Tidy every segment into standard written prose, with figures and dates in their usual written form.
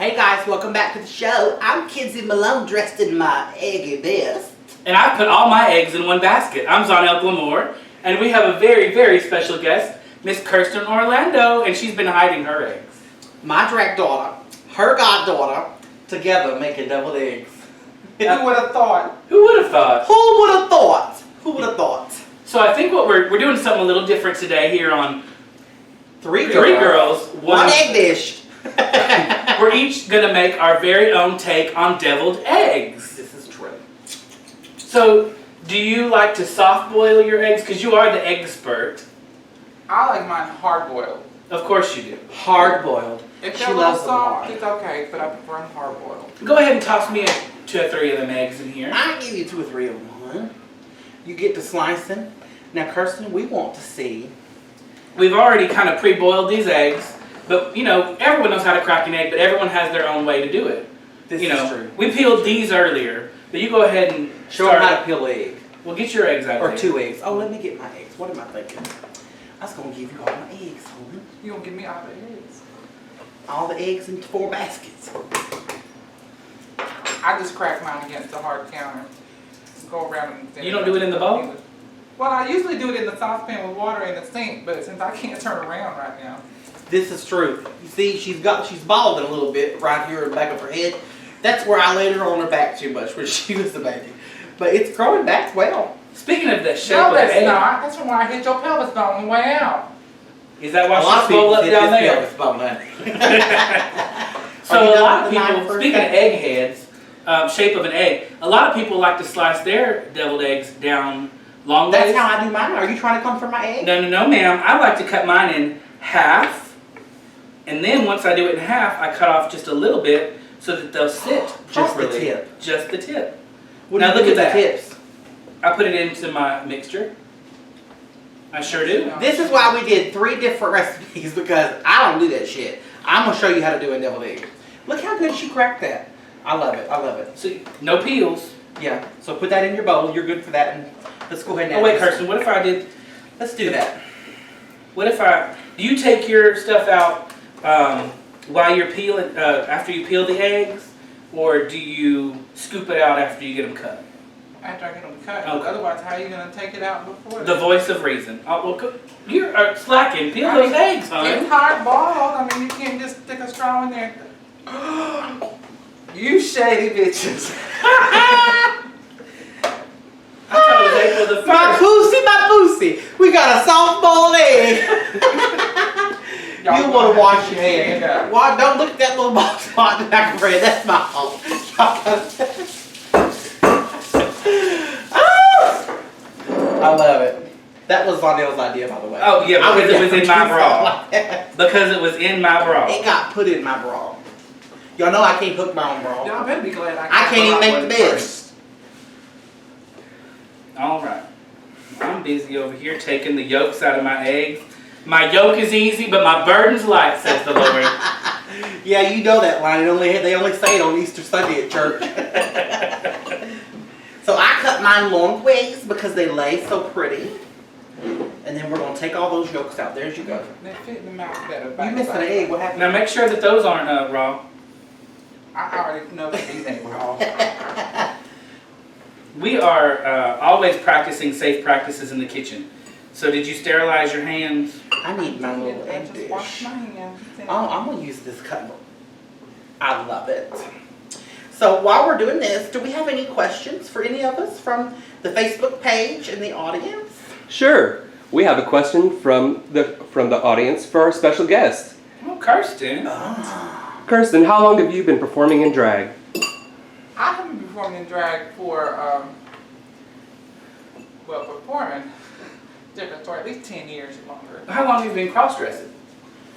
Hey guys, welcome back to the show. I'm Kinsey Malone dressed in my eggy best. And I put all my eggs in one basket. I'm Zonelle Glamour, and we have a very, very special guest, Miss Kirsten Orlando, and she's been hiding her eggs. My drag daughter, her goddaughter, together making deviled eggs. Who would have thought? Who would have thought? Who would have thought? Who would have thought? So I think what we're doing something a little different today here on Three girls, one egg dish. We're each going to make our very own take on deviled eggs. This is true. So, do you like to soft boil your eggs? Because you are the expert. I like mine hard boiled. Of course you do. Hard boiled. If She they're loves soft, them hard. it's okay, but I prefer them hard boiled. Go ahead and toss me 2 or 3 of them eggs in here. I'll give you 2 or 3 of them, huh? You get to slicing. Now, Kirsten, we want to see. We've already kind of pre-boiled these eggs, but you know, everyone knows how to crack an egg, but everyone has their own way to do it. This you know, is true. we peeled these earlier, but you go ahead and Show them how to peel an egg. Well, get your eggs out Or of 2 eggs. Oh, let me get my eggs. What am I thinking? I was going to give you all my eggs, homie. You don't give me all the eggs. All the eggs in 4 baskets. I just crack mine against the hard counter. Go around and... You don't do it in the bowl? Well, I usually do it in the saucepan with water in the sink, but since I can't turn around right now. This is true. You see, she's balding a little bit right here in the back of her head. That's where I laid her on her back too much when she was a baby. But it's growing back well. Speaking of the shape No, of that's egg, not. That's from where I hit your pelvis bone on the way out. is that A why lot she of people swole up hit down this there? pelvis bone, honey. So Are you a done lot of with the knife people, first speaking of time? egg heads, shape of an egg, a lot of people like to slice their deviled eggs down long ways. That's how I do mine. Are you trying to come for my egg? No, ma'am. I like to cut mine in half, and then once I do it in half, I cut off just a little bit so that they'll sit Just the properly. tip. Just the tip. What Now do you look do at with that. the tips? I put it into my mixture. I sure do. This is why we did 3 different recipes, because I don't do that shit. I'm going to show you how to do a deviled egg. Look how good she cracked that. I love it. I love it. So no peels. Yeah. So put that in your bowl. You're good for that. And let's go ahead and Oh add wait, this. Kirsten. What if I did? Let's do that. What if I? Do you take your stuff out while you're peeling? After you peel the eggs, or do you scoop it out after you get them cut? After I get them cut. Okay. Otherwise, how are you going to take it out before The that? voice of reason. Oh, well, you're slacking. Peel I those mean, eggs, honey. It's hard boiled. I mean, you can't just stick a straw in there. You shady bitches. I thought it was April the My 1st. pussy. We got a soft boiled egg. You want to wash your hands. Why, don't look at that little box spot in the back of her head. That's my fault. I love it. That was Vonelle's idea, by the way. Oh yeah, I because it was in my bra. like that. Because it was in my bra. It got put in my bra. Y'all know I can't cook my own bra. Y'all better be glad I can't even make the bed. All right. I'm busy over here taking the yolks out of my eggs. My yoke is easy, but my burden's light, says the Lord. Yeah, you know that line. They only say it on Easter Sunday at church. So I cut mine long ways because they lay so pretty. And then we're going to take all those yolks out. There you go. They fit in the mouth better. You missed an egg. What happened? Now make sure that those aren't raw. I already know that these ain't raw. We are always practicing safe practices in the kitchen. So did you sterilize your hands? I need my little I egg just dish. washed my hands. Oh, I'm going to use this cutlery. I love it. So while we're doing this, do we have any questions for any of us from the Facebook page and the audience? Sure. We have a question from the audience for our special guest. Oh, Kirsten. Kirsten, how long have you been performing in drag? I haven't been performing in drag for, performing, different story, at least 10 years or longer. How long have you been cross-dressing?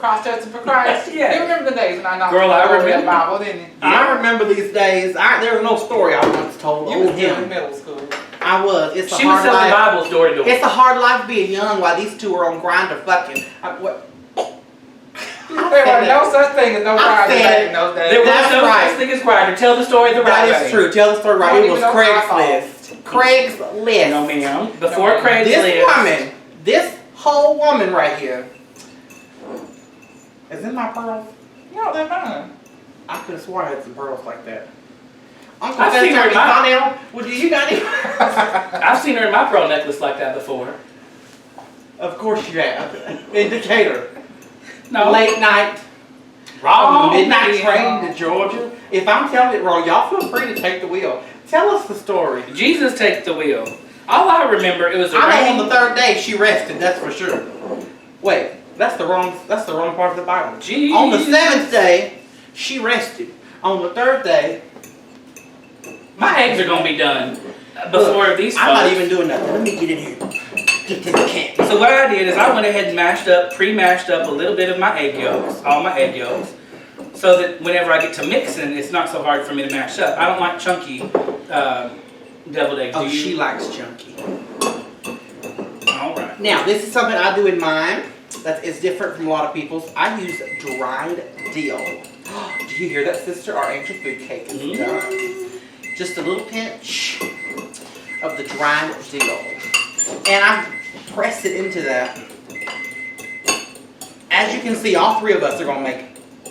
Cross-dressing for Christ. Yeah. You remember the days when I knocked Girl, I over that remember. Bible, didn't you? I remember these days. There was no story I once told. You was on still in him. middle school. I was. It's a She was hard selling life. Bibles door to door. It's a hard life being young while these two are on Grindr fucking. There was no such thing as no I'm Friday saying back in those days. There was That's no right. such thing as Grindr. Tell the story the right way. That is true. Tell the story right. Don't It was even know Craigslist. Craigslist. No, ma'am. Before No, ma'am. Craigslist. This whole woman right here. Is in my pearls? No, they're fine. I could have sworn I had some pearls like that. Uncle I've seen her in my- now. Well, do you got any? I've seen her in my pearl necklace like that before. Of course you have. Indicator. No. Late night. Wrong. Midnight train to Georgia. If I'm telling it wrong, y'all feel free to take the wheel. Tell us the story. Jesus take the wheel. All I remember, it was a I know rainy. on the third day she rested, that's for sure. Wait, that's the wrong part of the Bible. Jesus. On the seventh day, she rested. On the third day, My eggs are gonna be done before these I'm not folks. even doing nothing. Let me get in here. Get to the camp. So what I did is I went ahead and pre-mashed up a little bit of my egg yolks, all my egg yolks, so that whenever I get to mixing, it's not so hard for me to mash up. I don't like chunky deviled eggs. Oh, Do you? she likes chunky. All right. Now, this is something I do in mine that is different from a lot of people's. I use dried dill. Do you hear that, sister? Our angel food cake is done. Just a little pinch of the dried dill. And I press it into that. As you can see, all three of us are going to make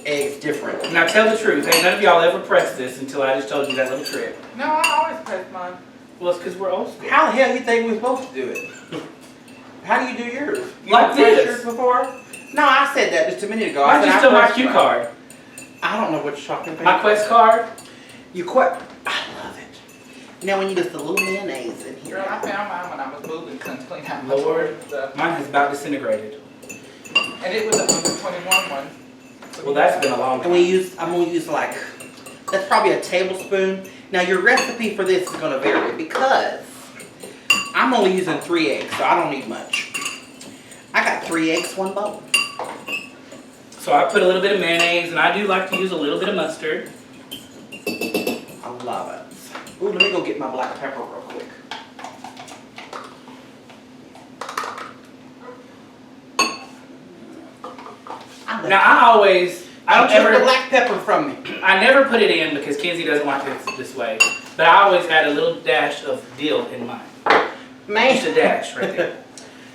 eggs different. Now tell the truth. Hey, none of y'all ever pressed this until I just told you that little trick. No, I always press mine. Well, it's because we're old school. How the hell do you think we're supposed to do it? How do you do yours? You Like pressed this. yours before? No, I said that just a minute ago. I said just stole my pressed cue mine. card. I don't know what you're talking about. My Quest card. You quit. I love it. Now we need just a little mayonnaise in here. Girl, I found mine when I was moving, couldn't clean out my Lord, stuff. mine has about disintegrated. And it was a under 21 one. Well, that's been a long And time. I'm gonna use like, that's probably a tablespoon. Now your recipe for this is gonna vary because I'm only using 3 eggs, so I don't need much. I got 3 eggs, 1 bowl. So I put a little bit of mayonnaise, and I do like to use a little bit of mustard. I love it. Ooh, let me go get my black pepper real quick. Now I don't She took the ever, black pepper from me. I never put it in because Kenzie doesn't like it this way. But I always add a little dash of dill in mine. Just a Man, dash right there.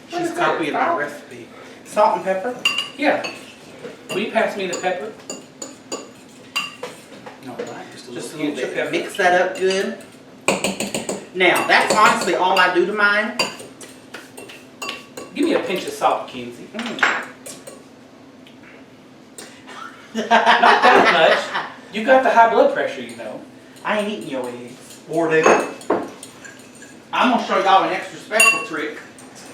she's copying my recipe. Salt and pepper. Yeah. Will you pass me the pepper? No, right. Just a Just a little little pinch of bit. pepper. Mix that up good. Now, that's honestly all I do to mine. Give me a pinch of salt, Kenzie. Not that much. You got the high blood pressure, you know. I ain't eating your eggs. Or do. I'm gonna show y'all an extra special trick.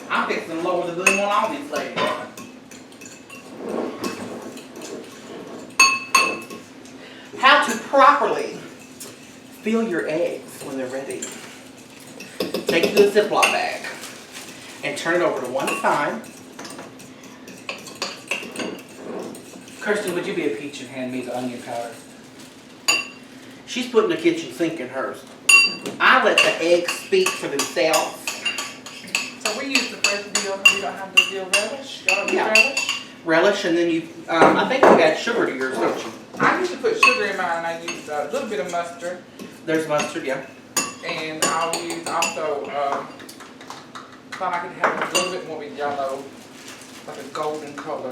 I'm fixing to lower the boom on all these ladies. How to properly fill your eggs when they're ready. Take it to the Ziploc bag and turn it over to one side. Kirsten, would you be a peach and hand me the onion powder? She's putting the kitchen sink in hers. I let the eggs speak for themselves. So we use the fresh dill because we don't have the dill relish. Y'all do Yeah. relish? Relish, and then you, I think you add sugar to yours, don't you? I used to put sugar in mine. I used a little bit of mustard. There's mustard, yeah. And I'll use also, thought I could have a little bit more yellow, like a golden color.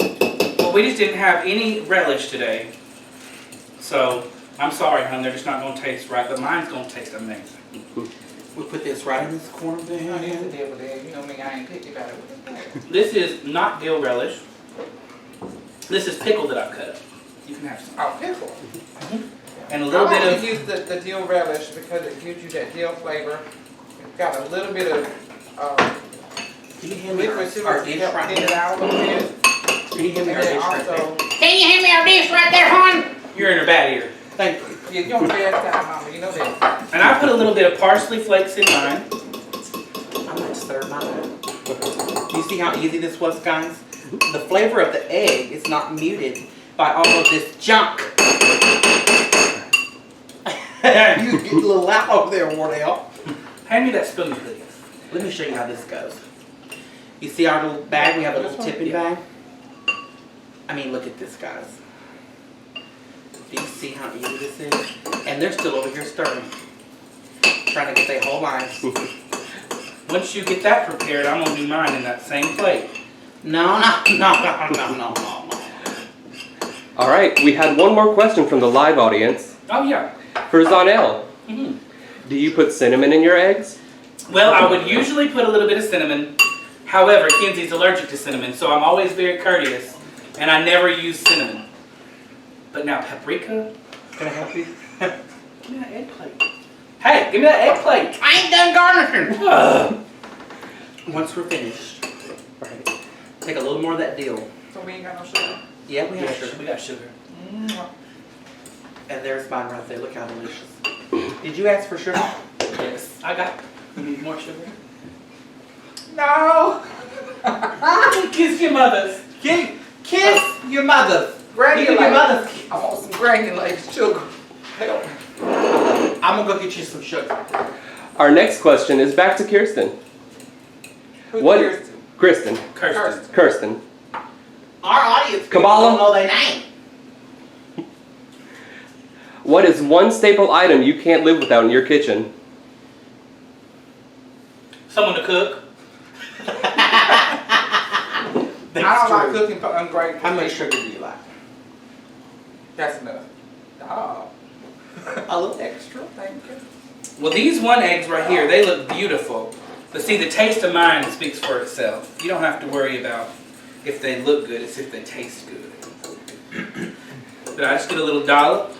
Well, we just didn't have any relish today. So, I'm sorry, hon, they're just not going to taste right, but mine's going to taste amazing. We put this right in this corner You know, there. there's a deal with that. You know me, I ain't picky about it. What is that? This is not dill relish. This is pickle that I've cut up. You can have some. Oh, pickle. And a little I bit like of... to use the dill relish because it gives you that dill flavor. It's got a little bit of Can you hand me liquid our sugar to dish help right thin it there? out a little bit. Can you hand me And our then dish right there? also, Can you hand me our dish right there, hon? You're in her bad ear. Thank you. yeah, you're on the bad side, mama. You know that. And I put a little bit of parsley flakes in mine. I might stir mine. Do you see how easy this was, guys? The flavor of the egg is not muted by all of this junk. You get a little loud over there, Wardell. Hand me that spoon, please. Let me show you how this goes. You see our little bag? We have a little tipping bag. I mean, look at this, guys. Do you see how easy this is? And they're still over here stirring. Trying to get their whole lives. Once you get that prepared, I'm going to do mine in that same plate. No. All right, we had one more question from the live audience. Oh yeah. For Zonell, Mhm. do you put cinnamon in your eggs? Well, I would usually put a little bit of cinnamon. However, Kenzie's allergic to cinnamon, so I'm always very courteous, and I never use cinnamon. But now paprika. Can I help you? Give me that egg plate. Hey, give me that egg plate. I ain't done garnishing. Ugh. Once we're finished, right, take a little more of that deal. So we ain't got no sugar. Yeah, we have Yeah, sugar. we got sugar. And there's mine right there. Look how delicious. Did you ask for sugar? Yes, I got. You need more sugar? No. Kiss your mothers. Kiss your mother. Granulated. Give your mother. I want some granulated sugar. Help. I'm gonna go get you some sugar. Our next question is back to Kirsten. Who's What? Kirsten? Kristen. Kirsten. Kirsten. Our audience people Kabbalah? don't know their name. What is one staple item you can't live without in your kitchen? Someone to cook. I don't like cooking for ungrateful. How much people. sugar do you like? That's enough. Oh, A little extra. thank you. Well, these one eggs right here, they look beautiful. But see, the taste of mine speaks for itself. You don't have to worry about if they look good, it's if they taste good. But I just get a little dollop.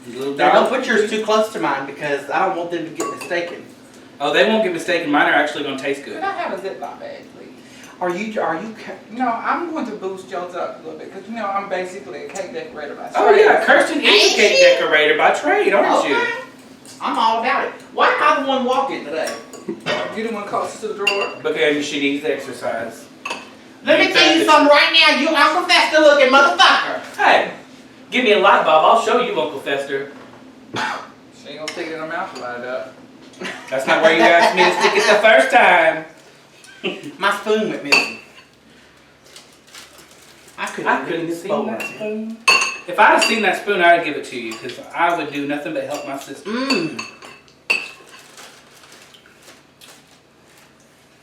A little Now don't dollop. put yours too close to mine because I don't want them to get mistaken. Oh, they won't get mistaken. Mine are actually going to taste Could good. I have a Ziploc bag, please? Are you? No, I'm going to boost yours up a little bit because you know I'm basically a cake decorator by Oh trade. yeah, Kirsten is a cake decorator by trade, aren't you? Okay. I'm all about it. Why am I the one walking today? You the one closest to the drawer. Because she needs exercise. Let me tell you something right now, you Uncle Fester looking motherfucker. Hey, give me a light bulb. I'll show you Uncle Fester. She ain't gonna stick it in her mouth to light it up. That's not where you asked me to stick it the first time. My spoon went missing. I couldn't see that spoon. If I'd have seen that spoon, I'd give it to you because I would do nothing but help my sister. Mmm.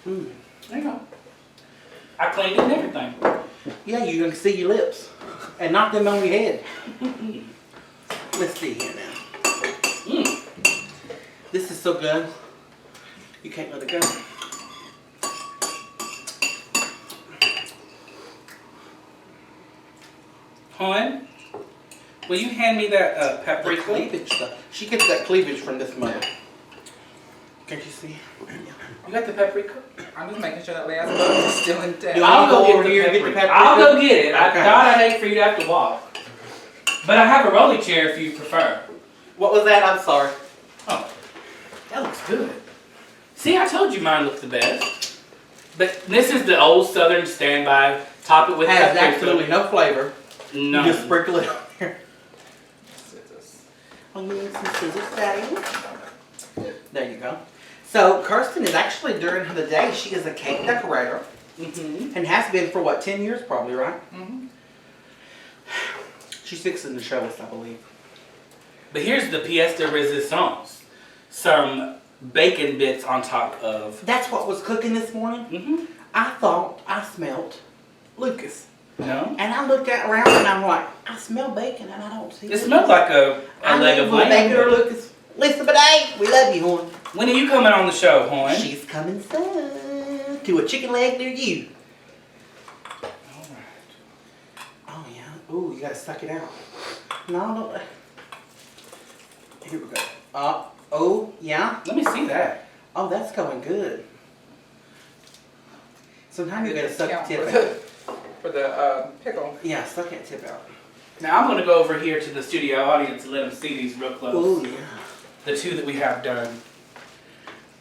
There you go. I cleaned it and everything. Yeah, you can see your lips and knock them on your head. Let's see here now. This is so good. You can't let it go. Hon, will you hand me that The paprika? cleavage stuff. She gets that cleavage from this mother. Can't you see? You got the paprika? I'm just making sure that last button is still intact. Do I- I'll go go over get the here and get the paprika. paprika? I'll go get it. Okay. God, I hate for you to have to walk. But I have a rolly chair if you prefer. What was that? I'm sorry. Oh, that looks good. See, I told you mine looked the best. But this is the old Southern standby. Top it with Has paprika. absolutely no flavor. No. You just sprinkle it on here. Scissors. Oh, you need some scissors, Daddy? There you go. So, Kirsten is actually, during the day, she is a cake decorator. Mm-hmm. And has been for what, 10 years probably, right? Mm-hmm. She's fixing to show us, I believe. But here's the pièce de résistance. Some bacon bits on top of. That's what was cooking this morning. Mm-hmm. I thought I smelled Lucas. No? And I looked around and I'm like, I smell bacon and I don't see It smelled like a leg of lamb. Bacon or Lucas. Lisa Bidet, we love you, hon. When are you coming on the show, Horn? She's coming soon to a chicken leg near you. Alright. Oh yeah. Ooh, you gotta suck it out. No, don't. Here we go. Oh yeah. Let me see that. Oh, that's going good. Sometimes you gotta suck the Count tip for out. for the pickle. Yeah, suck that tip out. Now I'm going to go over here to the studio audience and let them see these real close. Ooh yeah. The two that we have done.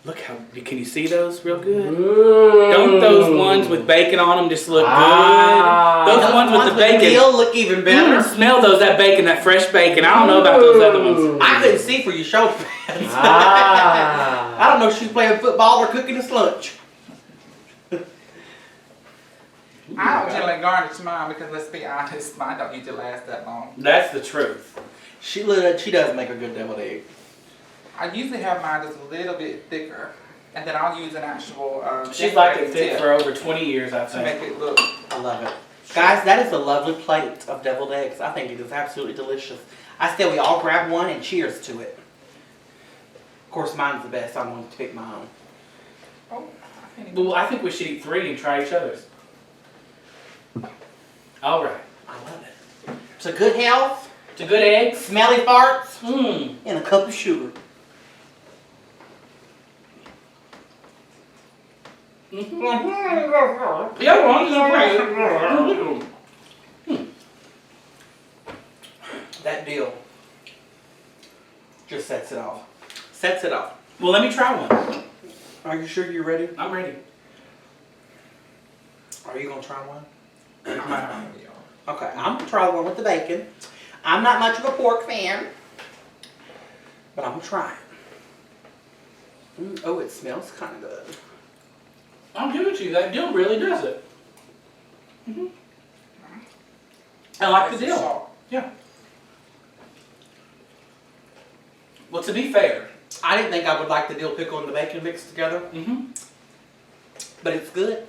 Look how, can you see those real good? Don't those ones with bacon on them just look good? Those ones with the bacon. Meal look even better. Smell those, that bacon, that fresh bacon. I don't know about those other ones. I couldn't see for your shoulder pads. Ah. I don't know if she's playing football or cooking us lunch. I don't generally garnish mine because let's be honest, mine don't usually last that long. That's the truth. She does make a good deviled egg. I usually have mine just a little bit thicker, and then I'll use an actual. She's like it decorating thick tip for over 20 years, I to make think. it look. I love it. Guys, that is a lovely plate of deviled eggs. I think it is absolutely delicious. I say we all grab one and cheers to it. Of course, mine's the best. I'm going to pick my own. Oh, I can't even. Well, I think we should eat 3 and try each other's. All right. I love it. It's a good health, It's a good egg. smelly farts, Mmm. and a cup of sugar. Yeah, well, That deal just sets it off. Sets it off. well, let me try one. Are you sure you're ready? I'm ready. Are you going to try one? I'm not hungry, y'all. Okay, I'm going to try one with the bacon. I'm not much of a pork fan, but I'm going to try it. Oh, it smells kind of good. I'll give it to you. That dill really does it. I like the That's dill. salt. Yeah. Well, to be fair. I didn't think I would like the dill pickle and the bacon mixed together, but it's good.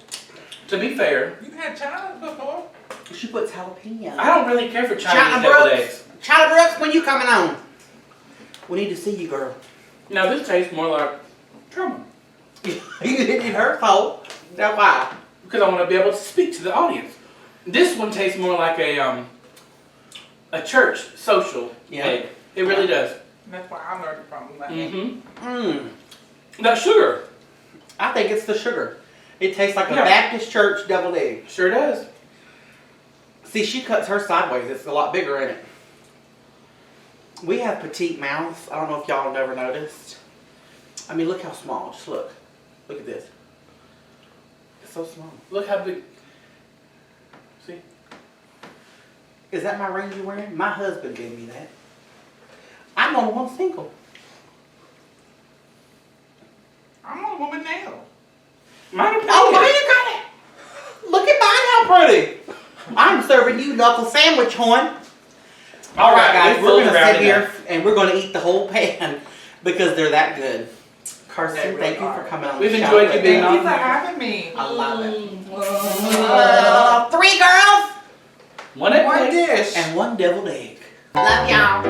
To be fair, You had China before? She puts jalapeno. I don't really care for China Chinese deviled Brooks. eggs. China Brooks, when you coming on? We need to see you, girl. Now this tastes more like trouble. You didn't eat her fault. That's why. Because I want to be able to speak to the audience. This one tastes more like a church social egg. It really does. That's why I learned it from. Like, That sugar. I think it's the sugar. It tastes like a Yeah. Baptist church deviled egg. Sure does. See, she cuts her sideways. It's a lot bigger in it. We have petite mouths. I don't know if y'all have never noticed. I mean, look how small. Just look. Look at this. It's so small. Look how big. See? Is that my ring you're wearing? My husband gave me that. I'm on one single. I'm a woman now. Mine are Oh, pretty. mine you got it. Look at mine, how pretty. I'm serving you knuckle sandwich, hon. All right, guys, we're going to sit here and we're going to eat the whole pan because they're that good. Carson, They really thank you are. for coming on We've the show. enjoyed you being Thank you on for here. having me. I love it. 3 girls One egg One plate. dish. and 1 deviled egg. Love y'all.